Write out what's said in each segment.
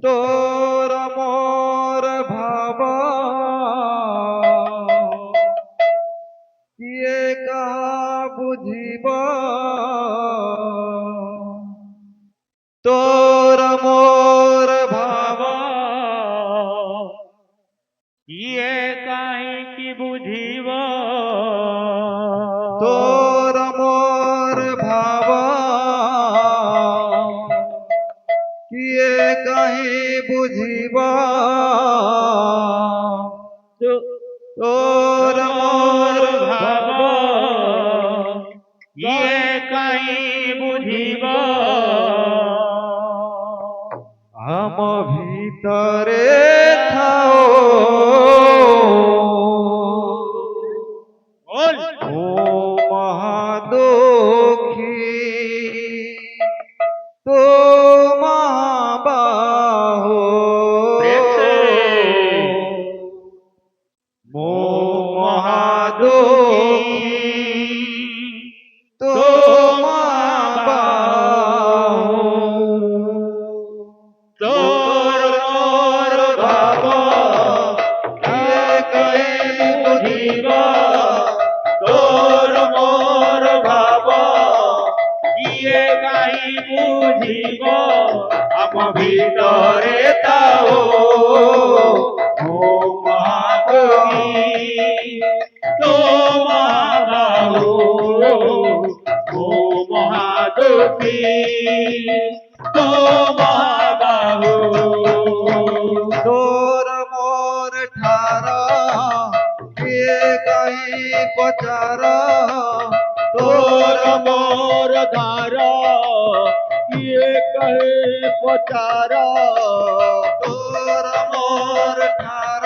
তোর মোর ভাব কিয়ে কাহা বুঝিব তোর মোর ভাব ইয়ে কাহিকি বুঝিব তোর মোর ভাব কিয়ে কাহি বুঝিব তোর মোর ভাব ইয়ে কাহি বুঝিব আম ভিতরে থাও ও মহাদুখী তো মহাবাহো মো মহাদুখী তো মহাবাহো তোর মোর ভাব কিয়ে কাহি বুঝিব তোর মোর ভাব ইয়ে কাহি বুঝিব আম ভিতরে তাও ও মহাদুখী তো মহাবাহু ও মহাদুখী তো মহাবাহু তোর মোর ঠার কিয়ে কাহি পচার তোর মোর ধার কিয়ে কহে পচার তোর মোর ঠার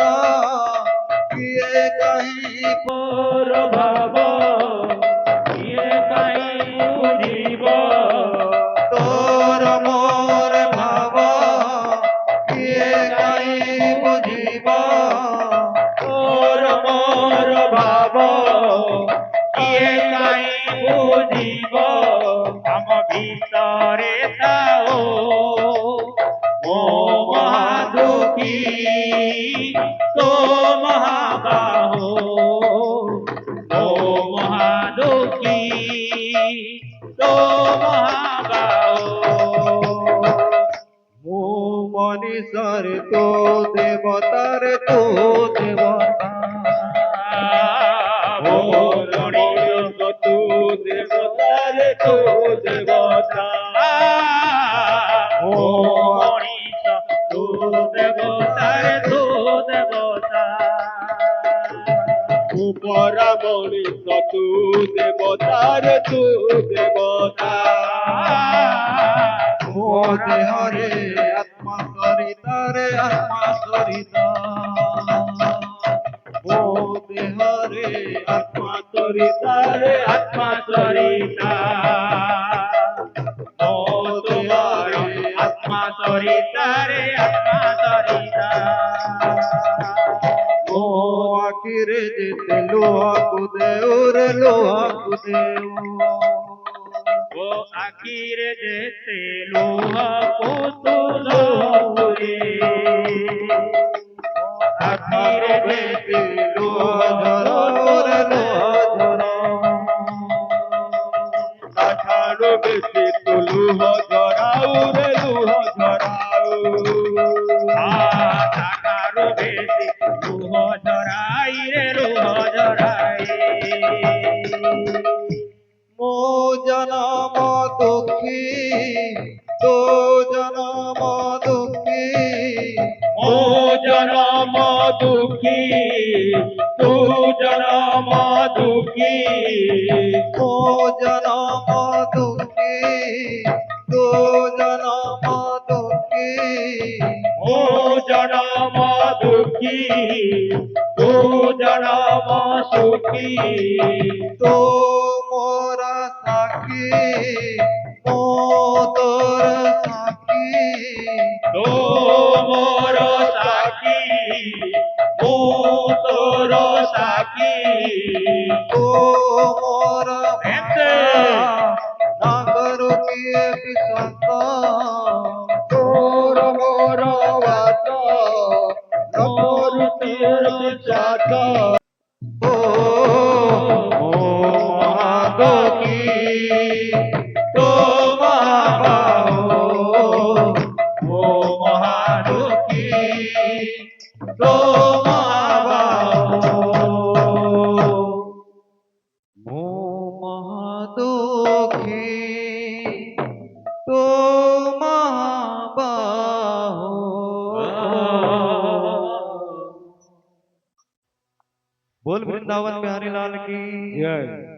কিয়ে কাহি মোর ভাব কিয়ে কাহি বুঝিব তোর মোর ভাব কিয়ে কাহি বুঝিব তোর মোর ভাব কিয়ে কাহি বুঝিব আম ভিতরে তাও ও মহাদুখী তো মহাবাহু ও মহাদুখী তো মহাবাহু মো মনীষর তো দেবতার তো দেবতা ও গণেশ তু দেবতার তু দেবতা ও গণেশ তু দেবতার তু দেবতা উপরা মনীষ তু দেবতার তু দেবতা ও দেহরে আত্মা সরিতারে আত্মা সরিতা ও দেহরে আত্মা সরিতারে আত্মা সরিতা ও তোমার আত্মা সরিতারে আত্মা সরিতা ও আখিরে যেতে লোহা কুদেউরে লোহা কুদেউ ও আখিরে যেতে লোহা পুতুল রে আখিরে যেতে লোহা ঝরা লোহা ঝরা কাঠারো বেশি তো লুহ ঝরাও রে লুহ ঝরাও কাঠারো বেশি লুহ ঝরাই রে লুহ ঝরাই মো জনম দুঃখী তো জনম দুঃখী ও জনম দুঃখী তু জনম দুঃখী মো জনম দুঃখী তো জনম দুঃখী ও জনম দুঃখী তু জনম সুখী তো মোরা সাক্ষী মো তোর সাক্ষী তো মোর সাক্ষী ও তোর সাক্ষী তো মোর এতে নাগর কিয়ে বিশ্বস্ত তোর মোর चाचा ओ महादोखी तो महाबाहो ओ महादोखी तो महाबाहो ओ महादोखी तो महाबाहो। बोल वृंदावन बिहारी लाल की जय।